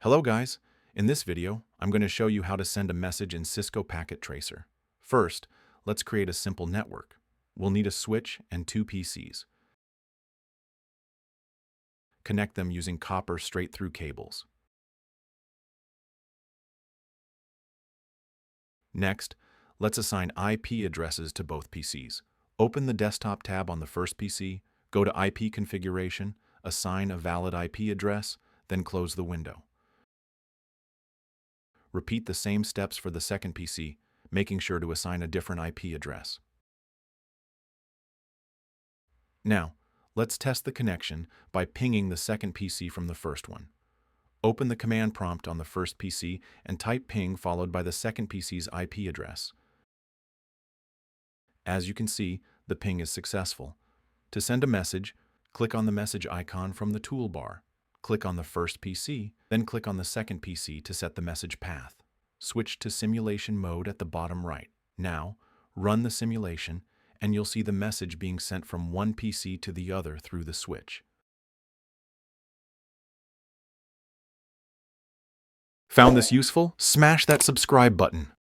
Hello guys, in this video, I'm going to show you how to send a message in Cisco Packet Tracer. First, let's create a simple network. We'll need a switch and two PCs. Connect them using copper straight-through cables. Next, let's assign IP addresses to both PCs. Open the Desktop tab on the first PC, go to IP Configuration, assign a valid IP address, then close the window. Repeat the same steps for the second PC, making sure to assign a different IP address. Now, let's test the connection by pinging the second PC from the first one. Open the command prompt on the first PC and type ping followed by the second PC's IP address. As you can see, the ping is successful. To send a message, click on the message icon from the toolbar. Click on the first PC, then click on the second PC to set the message path. Switch to simulation mode at the bottom right. Now, run the simulation, and you'll see the message being sent from one PC to the other through the switch. Found this useful? Smash that subscribe button.